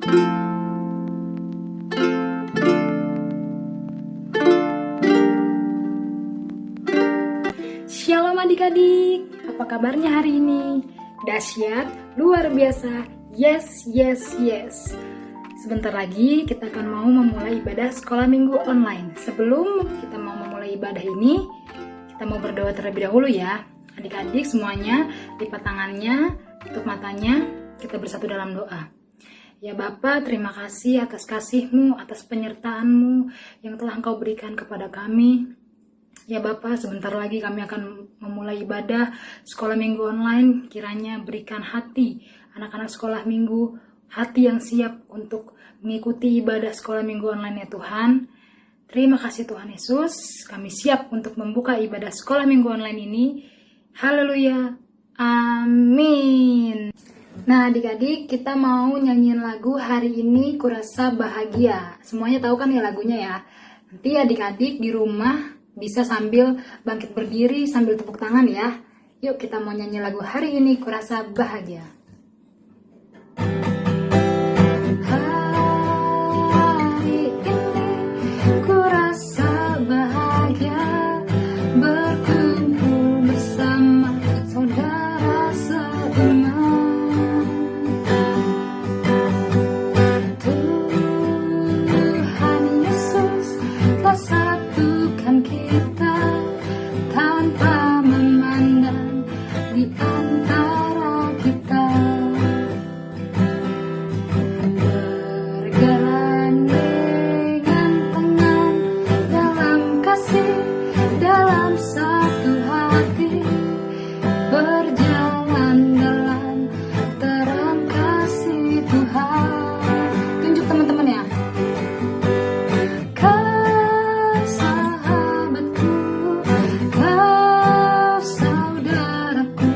Shalom adik-adik, apa kabarnya hari ini? Dahsyat, luar biasa, yes, yes, yes. Sebentar lagi kita akan mau memulai ibadah sekolah minggu online. Sebelum kita mau memulai ibadah ini, kita mau berdoa terlebih dahulu ya. Adik-adik semuanya, lipat tangannya, tutup matanya, kita bersatu dalam doa. Ya Bapa, terima kasih atas kasih-Mu, atas penyertaan-Mu yang telah Engkau berikan kepada kami. Ya Bapak, sebentar lagi kami akan memulai ibadah sekolah minggu online. Kiranya berikan hati anak-anak sekolah minggu, hati yang siap untuk mengikuti ibadah sekolah minggu online ya Tuhan. Terima kasih Tuhan Yesus, kami siap untuk membuka ibadah sekolah minggu online ini. Haleluya, amin. Nah adik-adik, kita mau nyanyiin lagu hari ini Kurasa Bahagia. Semuanya tahu kan ya lagunya ya. Nanti adik-adik di rumah bisa sambil bangkit berdiri, sambil tepuk tangan ya. Yuk kita mau nyanyi lagu hari ini Kurasa Bahagia. Hari ini kurasa bahagia, berkumpul bersama saudara seiman. Tuhan Yesus telah satukan kita tanpa memandang di antara kita, bergandengan tangan dalam kasih, dalam satu hati, berjalan dalam terang kasih Tuhan. Tunjuk teman-teman ya. Kau sahabatku, kau saudaraku,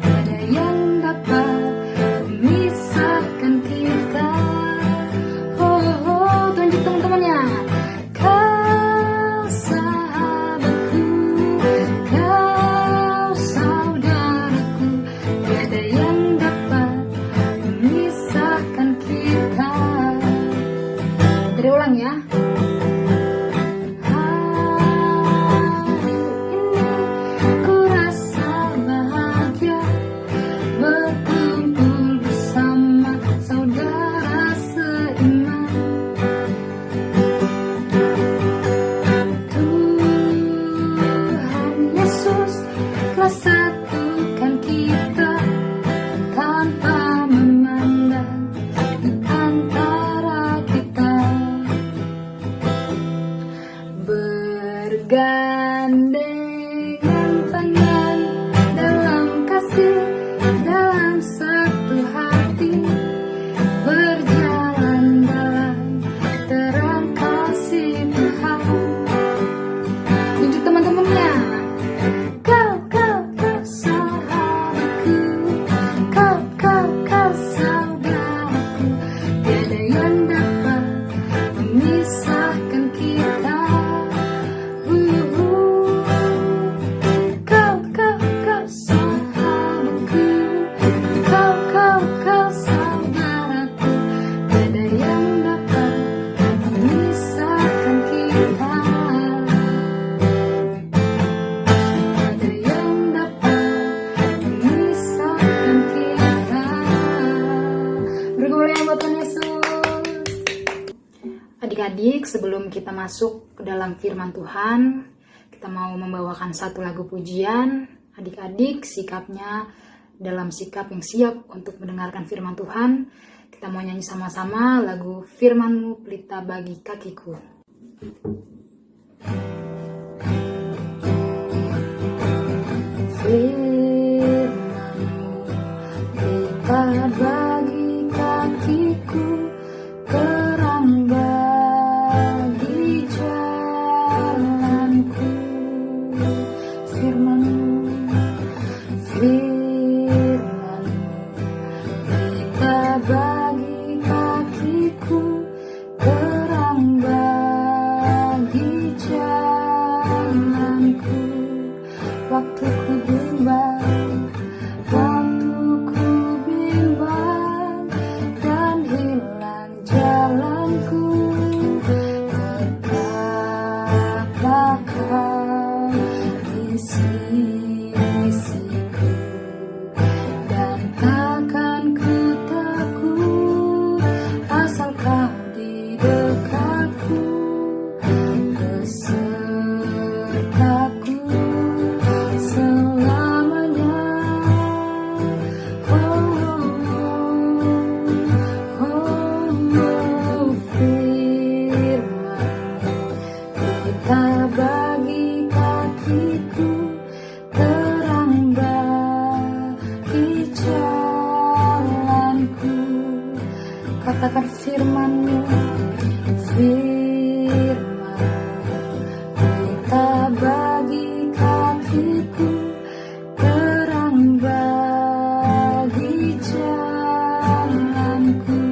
tiada yang dapat memisahkan kita. Oh, tunjuk teman-temannya. Kau sahabatku, kau saudaraku, tiada yang dapat memisahkan kita. Dari ulang ya. Hari ini kurasa bahagia, berkumpul bersama saudara seiman. Tuhan Yesus telah satukan kita tanpa memandang di antara kita, bergandengan tangan dalam kasih, dalam satu hati, berjalan dalam terang kasih Tuhan. Tunjuk teman-temannya. Kau sahabatku, kau saudaraku, tiada yang dapat memisahkan kita. Kau sahabatku, kau saudaraku, tiada yang dapat memisahkan kita. Tiada yang dapat memisahkan kita. Bergumul yang buat Tuhan Yesus. Adik-adik, sebelum kita masuk ke dalam firman Tuhan, kita mau membawakan satu lagu pujian. Adik-adik, sikapnya dalam sikap yang siap untuk mendengarkan firman Tuhan. Kita mau nyanyi sama-sama lagu Firman-Mu Pelita Bagi Kakiku. Firman-Mu pelita bagi kakiku, terang bagi jalanku. Firman-Mu pelita bagi kakiku, terang bagi jalanku. Waktu ku bimbang dan hilang katakan firman-Mu, firman kita bagi kakiku, terang bagi jalanku.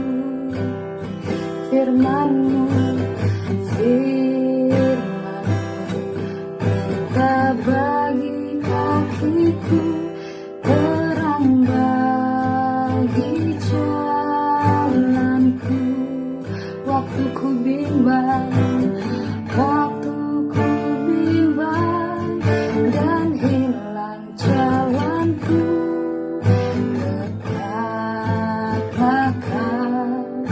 Firman-Mu, kita bagi kakiku, terang bagi jalanku. Waktu ku bimbang dan hilang jalanku, tetaplah Kau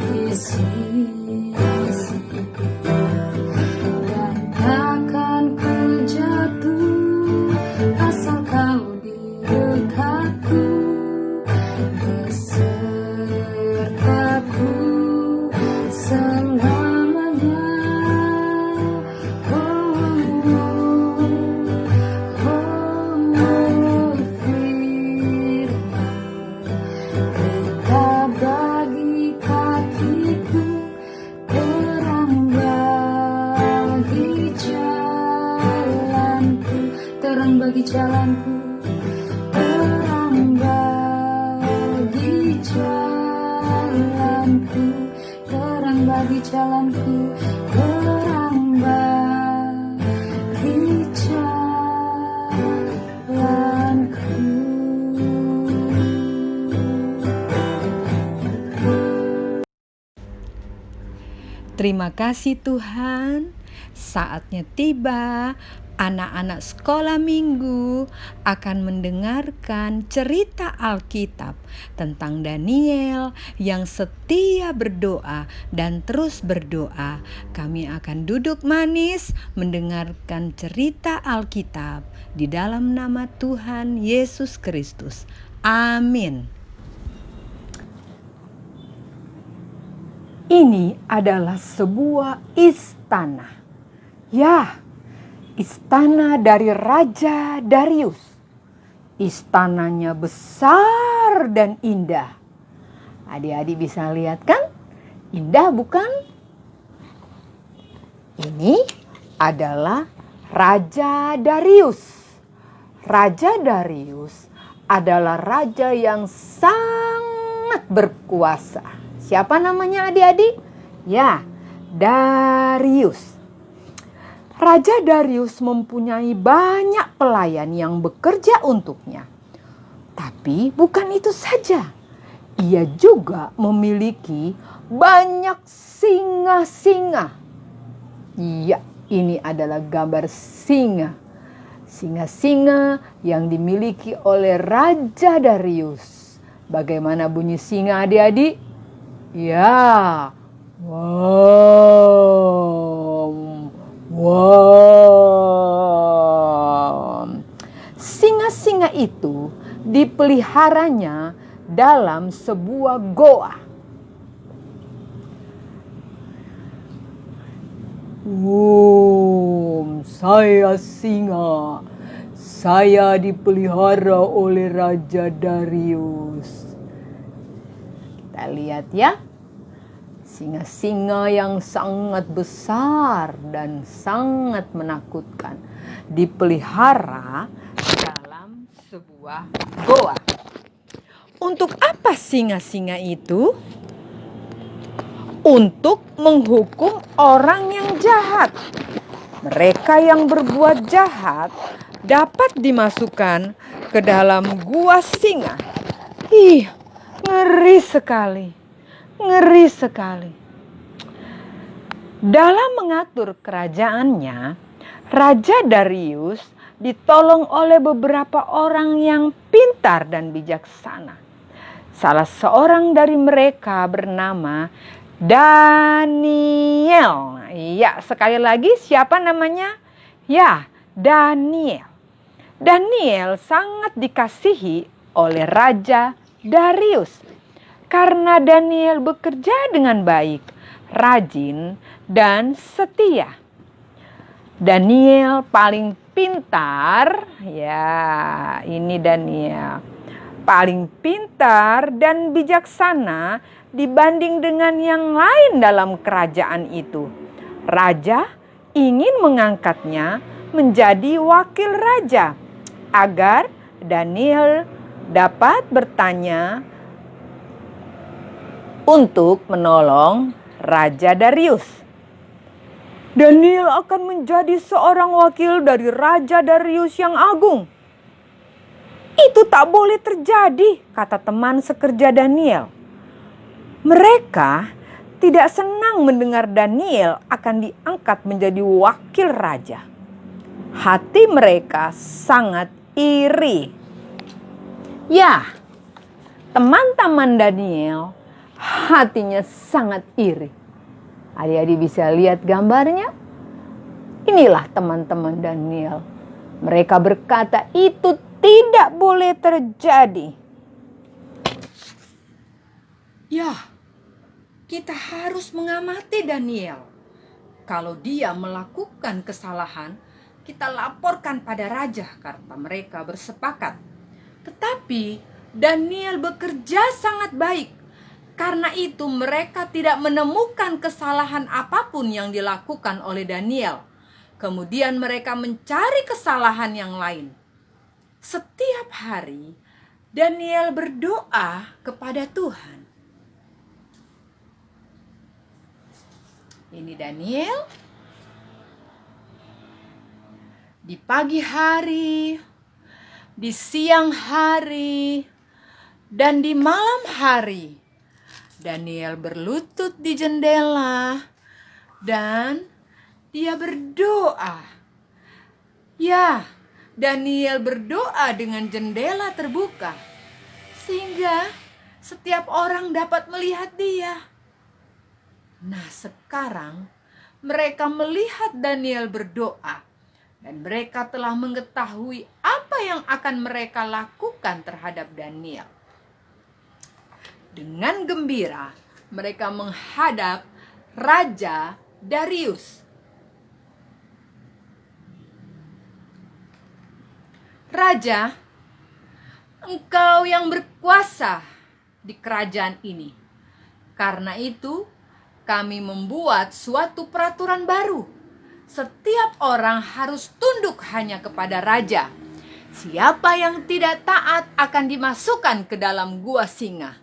di sisiku, dan takkan ku jatuh asal Kau di dekatku, besertaku selamanya. Terang bagi jalanku, terang bagi jalanku, terang bagi jalanku, terang bagi jalanku. Terima kasih Tuhan, saatnya tiba. Anak-anak sekolah minggu akan mendengarkan cerita Alkitab tentang Daniel yang setia berdoa dan terus berdoa. Kami akan duduk manis mendengarkan cerita Alkitab di dalam nama Tuhan Yesus Kristus. Amin. Ini adalah sebuah istana. Ya, istana dari Raja Darius. Istananya besar dan indah. Adik-adik bisa lihat kan? Indah bukan? Ini adalah Raja Darius. Raja Darius adalah raja yang sangat berkuasa. Siapa namanya adik-adik? Ya, Darius. Raja Darius mempunyai banyak pelayan yang bekerja untuknya. Tapi bukan itu saja. Ia juga memiliki banyak singa-singa. Iya, ini adalah gambar singa. Singa-singa yang dimiliki oleh Raja Darius. Bagaimana bunyi singa adik-adik? Ya, wow. Wow. Singa-singa itu dipeliharanya dalam sebuah goa. Saya singa. Saya dipelihara oleh Raja Darius. Kita lihat ya. Singa-singa yang sangat besar dan sangat menakutkan dipelihara dalam sebuah goa. Untuk apa singa-singa itu? Untuk menghukum orang yang jahat. Mereka yang berbuat jahat dapat dimasukkan ke dalam gua singa. Ih, ngeri sekali. Ngeri sekali. Dalam mengatur kerajaannya, Raja Darius ditolong oleh beberapa orang yang pintar dan bijaksana. Salah seorang dari mereka bernama Daniel. Ya, sekali lagi siapa namanya? Ya, Daniel. Daniel sangat dikasihi oleh Raja Darius. Karena Daniel bekerja dengan baik, rajin, dan setia. Daniel paling pintar, ya ini Daniel. Paling pintar dan bijaksana dibanding dengan yang lain dalam kerajaan itu. Raja ingin mengangkatnya menjadi wakil raja agar Daniel dapat bertanya untuk menolong Raja Darius. Daniel akan menjadi seorang wakil dari Raja Darius yang agung. Itu tak boleh terjadi, kata teman sekerja Daniel. Mereka tidak senang mendengar Daniel akan diangkat menjadi wakil raja. Hati mereka sangat iri. Ya, teman-teman Daniel hatinya sangat iri. Adik-adik bisa lihat gambarnya? Inilah teman-teman Daniel. Mereka berkata itu tidak boleh terjadi. Ya, kita harus mengamati Daniel. Kalau dia melakukan kesalahan, kita laporkan pada raja, kata mereka bersepakat. Tetapi Daniel bekerja sangat baik. Karena itu mereka tidak menemukan kesalahan apapun yang dilakukan oleh Daniel. Kemudian mereka mencari kesalahan yang lain. Setiap hari Daniel berdoa kepada Tuhan. Ini Daniel. Di pagi hari, di siang hari, dan di malam hari, Daniel berlutut di jendela dan dia berdoa. Ya, Daniel berdoa dengan jendela terbuka sehingga setiap orang dapat melihat dia. Nah, sekarang mereka melihat Daniel berdoa dan mereka telah mengetahui apa yang akan mereka lakukan terhadap Daniel. Dengan gembira, mereka menghadap Raja Darius. Raja, engkau yang berkuasa di kerajaan ini. Karena itu, kami membuat suatu peraturan baru. Setiap orang harus tunduk hanya kepada raja. Siapa yang tidak taat akan dimasukkan ke dalam gua singa.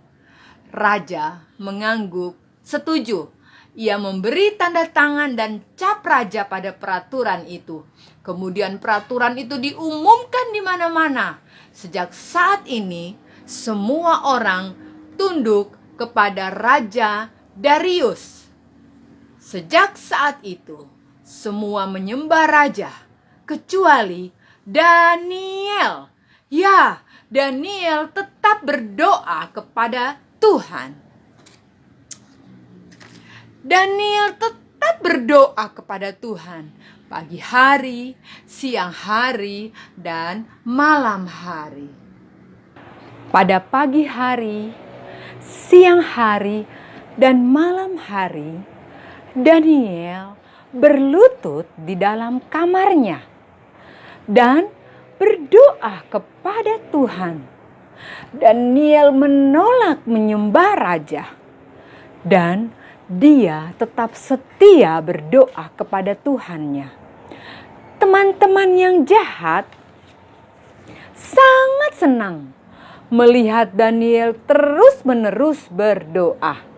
Raja mengangguk setuju. Ia memberi tanda tangan dan cap raja pada peraturan itu. Kemudian peraturan itu diumumkan di mana-mana. Sejak saat ini, semua orang tunduk kepada Raja Darius. Sejak saat itu, semua menyembah raja, kecuali Daniel. Ya, Daniel tetap berdoa kepada Tuhan. Daniel tetap berdoa kepada Tuhan pagi hari, siang hari, dan malam hari. Pada pagi hari, siang hari, dan malam hari, Daniel berlutut di dalam kamarnya dan berdoa kepada Tuhan. Daniel menolak menyembah raja dan dia tetap setia berdoa kepada Tuhannya. Teman-teman yang jahat sangat senang melihat Daniel terus-menerus berdoa.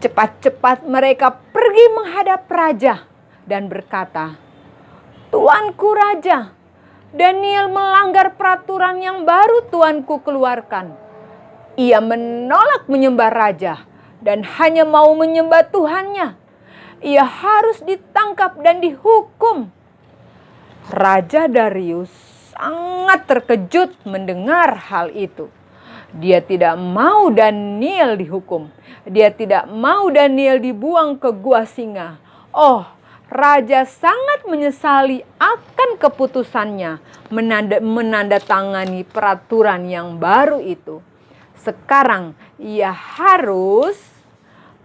Cepat-cepat mereka pergi menghadap raja dan berkata, "Tuanku raja, Daniel melanggar peraturan yang baru tuanku keluarkan. Ia menolak menyembah raja dan hanya mau menyembah Tuhannya. Ia harus ditangkap dan dihukum." Raja Darius sangat terkejut mendengar hal itu. Dia tidak mau Daniel dihukum. Dia tidak mau Daniel dibuang ke gua singa. Oh, raja sangat menyesali akan keputusannya menandatangani peraturan yang baru itu. Sekarang ia harus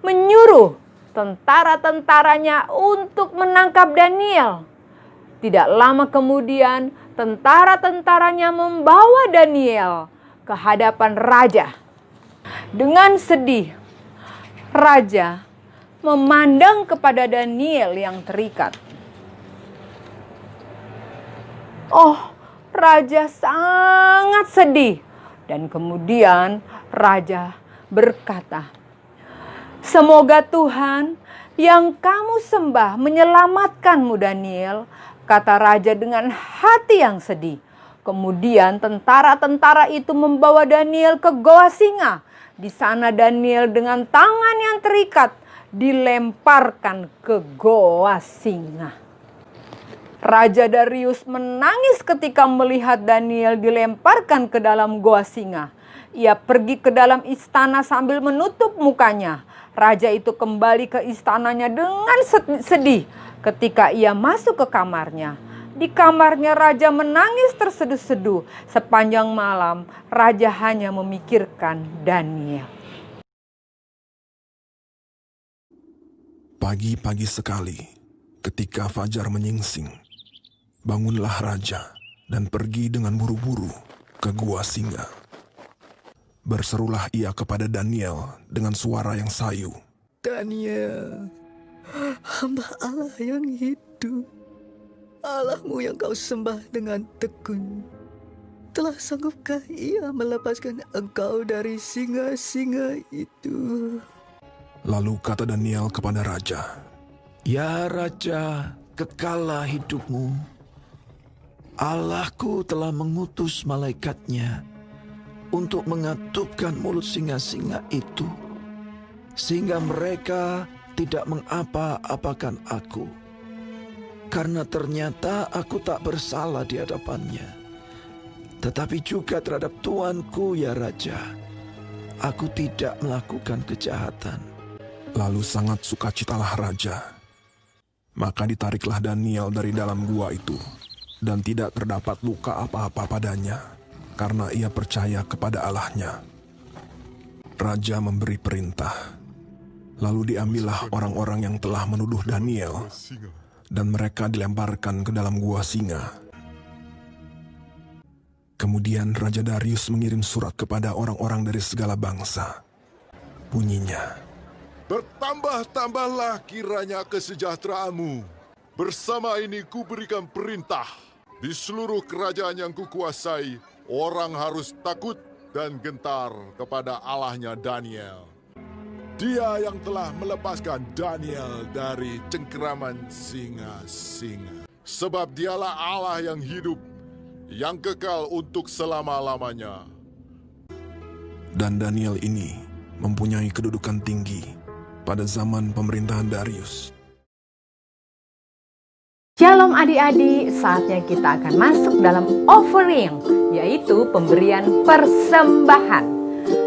menyuruh tentara-tentaranya untuk menangkap Daniel. Tidak lama kemudian, tentara-tentaranya membawa Daniel ke hadapan raja. Dengan sedih, raja memandang kepada Daniel yang terikat. Oh, raja sangat sedih. Dan kemudian raja berkata, "Semoga Tuhan yang kamu sembah menyelamatkanmu, Daniel," kata raja dengan hati yang sedih. Kemudian tentara-tentara itu membawa Daniel ke goa singa. Di sana Daniel dengan tangan yang terikat dilemparkan ke goa singa. Raja Darius menangis ketika melihat Daniel dilemparkan ke dalam goa singa. Ia pergi ke dalam istana sambil menutup mukanya. Raja itu kembali ke istananya dengan sedih. Ketika ia masuk ke kamarnya, di kamarnya raja menangis terseduh-seduh. Sepanjang malam, raja hanya memikirkan Daniel. Pagi-pagi sekali, ketika fajar menyingsing, bangunlah raja dan pergi dengan buru-buru ke gua singa. Berserulah ia kepada Daniel dengan suara yang sayu. "Daniel, hamba Allah yang hidup, Allahmu yang kau sembah dengan tekun, telah sanggupkah ia melepaskan engkau dari singa-singa itu?" Lalu kata Daniel kepada raja, "Ya Raja, kekallah hidupmu. Allahku telah mengutus malaikatnya untuk mengatupkan mulut singa-singa itu, sehingga mereka tidak mengapa-apakan aku. Karena ternyata aku tak bersalah di hadapannya. Tetapi juga terhadap tuanku, ya Raja, aku tidak melakukan kejahatan." Lalu sangat sukacitalah raja. Maka ditariklah Daniel dari dalam gua itu, dan tidak terdapat luka apa-apa padanya, karena ia percaya kepada Allahnya. Raja memberi perintah. Lalu diambillah orang-orang yang telah menuduh Daniel, dan mereka dilemparkan ke dalam gua singa. Kemudian Raja Darius mengirim surat kepada orang-orang dari segala bangsa. Bunyinya, "Bertambah-tambahlah kiranya kesejahteraanmu. Bersama ini kuberikan perintah. Di seluruh kerajaan yang kukuasai, orang harus takut dan gentar kepada Allahnya Daniel. Dia yang telah melepaskan Daniel dari cengkeraman singa-singa. Sebab dialah Allah yang hidup, yang kekal untuk selama-lamanya." dan Daniel ini mempunyai kedudukan tinggi pada zaman pemerintahan Darius. Shalom adik-adik, saatnya kita akan masuk dalam offering, yaitu pemberian persembahan.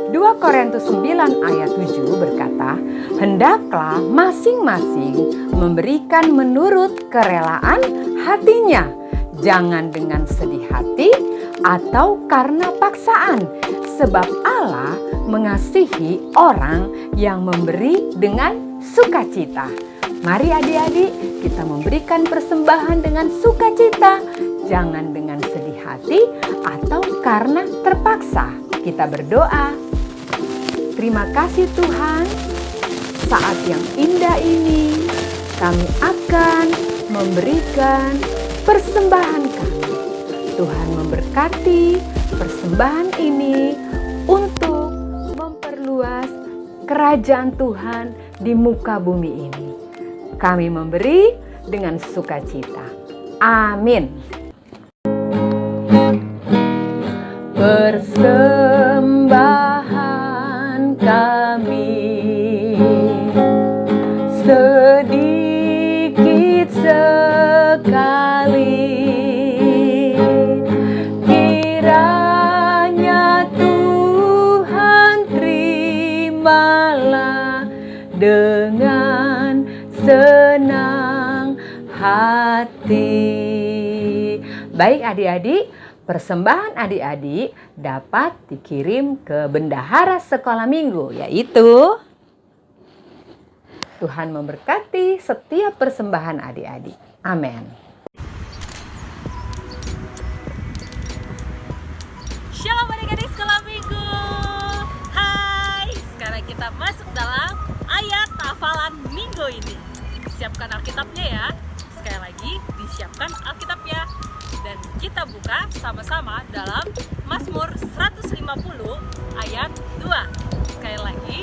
2 Korintus 9 ayat 7 berkata, "Hendaklah masing-masing memberikan menurut kerelaan hatinya, jangan dengan sedih hati atau karena paksaan, sebab Allah mengasihi orang yang memberi dengan sukacita." Mari adik-adik, kita memberikan persembahan dengan sukacita, jangan dengan sedih hati atau karena terpaksa. Kita berdoa. Terima kasih Tuhan, saat yang indah ini kami akan memberikan persembahan kami. Tuhan memberkati persembahan ini untuk memperluas kerajaan Tuhan di muka bumi ini. Kami memberi dengan sukacita. Amin. Persembahan kami sedikit sekali, kiranya Tuhan terimalah dengan senang hati. Baik adik-adik, persembahan adik-adik dapat dikirim ke bendahara sekolah minggu, yaitu Tuhan memberkati setiap persembahan adik-adik. Amin. Shalom adik-adik sekolah minggu. Hai. siapkan Alkitabnya ya. Sekali lagi, disiapkan Alkitabnya. Dan kita buka sama-sama dalam Mazmur 150 ayat 2. Sekali lagi,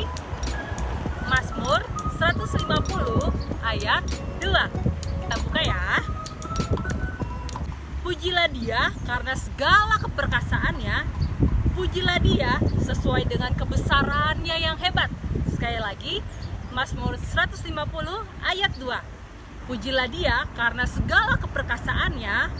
Mazmur 150 ayat 2. Kita buka ya. Pujilah Dia karena segala keperkasaannya. Pujilah Dia sesuai dengan kebesarannya yang hebat. Sekali lagi, Mazmur 150 ayat 2. Pujilah Dia karena segala keperkasaannya.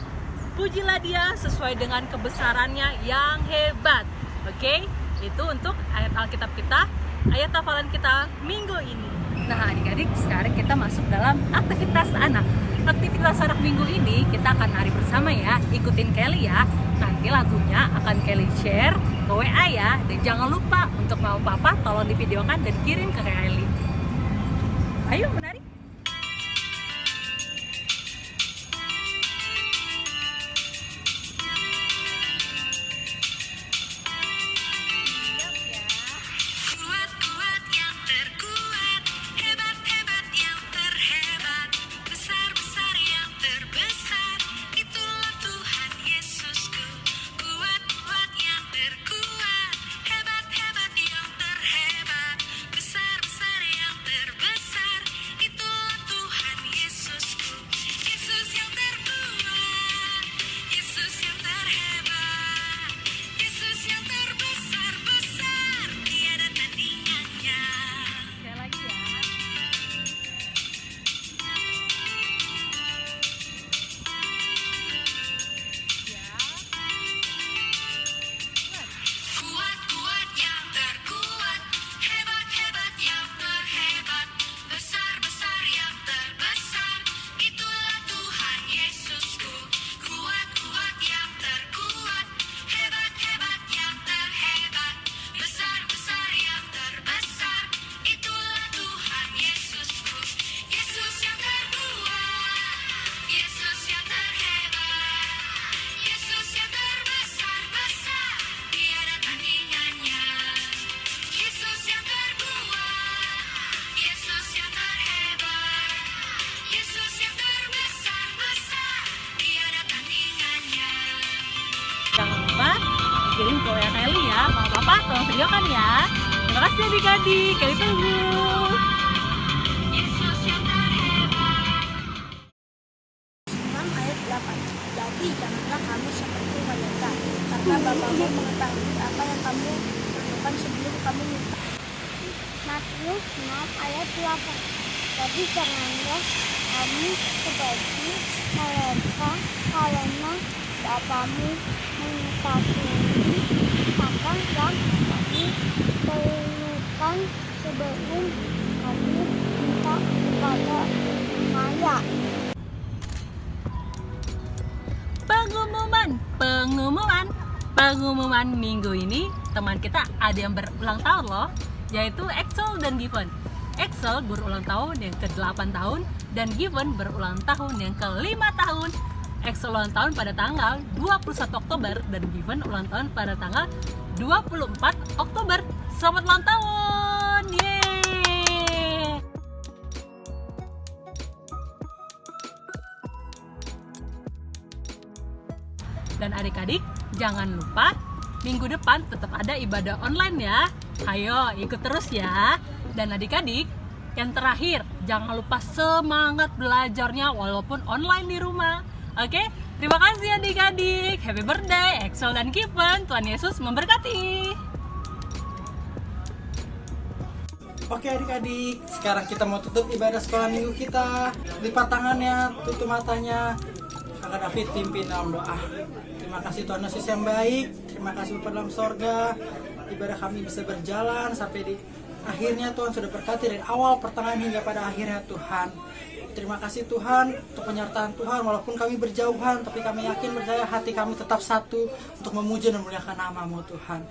Pujilah Dia sesuai dengan kebesarannya yang hebat. Oke, itu untuk ayat Alkitab kita, ayat hafalan kita minggu ini. Nah adik-adik, sekarang kita masuk dalam aktivitas anak. Aktivitas anak minggu ini kita akan nari bersama ya. Ikutin Kelly ya. Nanti lagunya akan Kelly share ke WA ya. Dan jangan lupa untuk mama papa tolong divideokan dan kirim ke Kelly. Ayo menari. Jangan lupa kirim ke WA Kelly ya. Mama papa tolong videokan ya. Terima kasih adik-adik. Kelly tunggu. Ayat 8. Jadi janganlah kamu seperti mereka, karena Bapamu mengetahui apa yang kamu lakukan sebelum kamu minta. Matius 6 ayat 8. Jadi janganlah kamu seperti mereka, karena Bapamu mengetahui apa yang kamu perlukan sebelum kamu minta kepada Maya. Pengumuman minggu ini teman kita ada yang berulang tahun loh, yaitu Axel dan Given. Axel berulang tahun yang ke-8 tahun dan Given berulang tahun yang ke-5 tahun. Axel ulang tahun pada tanggal 21 Oktober dan Given ulang tahun pada tanggal 24 Oktober. Selamat ulang tahun. Yeay! Dan adik-adik, jangan lupa minggu depan tetap ada ibadah online ya. Ayo ikut terus ya. Dan adik-adik, yang terakhir, jangan lupa semangat belajarnya walaupun online di rumah. Oke, terima kasih adik-adik. Happy birthday, Axel dan Given. Tuhan Yesus memberkati. Oke adik-adik, sekarang kita mau tutup ibadah sekolah minggu kita. Lipat tangannya, tutup matanya. Kakak David pimpin dalam doa. Terima kasih Tuhan Yesus yang baik. Terima kasih Bapa dalam sorga. Ibadah kami bisa berjalan sampai di akhirnya. Tuhan sudah berkati dari awal, pertengahan hingga pada akhirnya Tuhan. Terima kasih Tuhan untuk penyertaan Tuhan. Walaupun kami berjauhan, tapi kami yakin percaya hati kami tetap satu untuk memuji dan memuliakan nama-Mu Tuhan.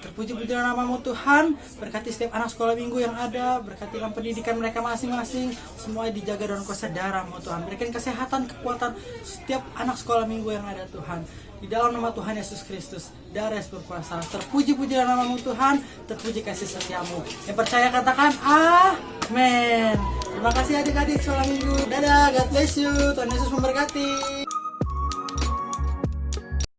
Terpuji-pujilah namamu Tuhan. Berkati setiap anak sekolah minggu yang ada, berkati dalam pendidikan mereka masing-masing, semua dijaga dalam kuasa darah-Mu Tuhan. Berikan kesehatan, kekuatan setiap anak sekolah minggu yang ada Tuhan. Di dalam nama Tuhan Yesus Kristus, darah Yesus berkuasa. Terpuji-pujilah namamu Tuhan, terpuji kasih setiamu. Yang percaya katakan amin. Terima kasih adik-adik sekolah minggu. Dadah, God bless you. Tuhan Yesus memberkati.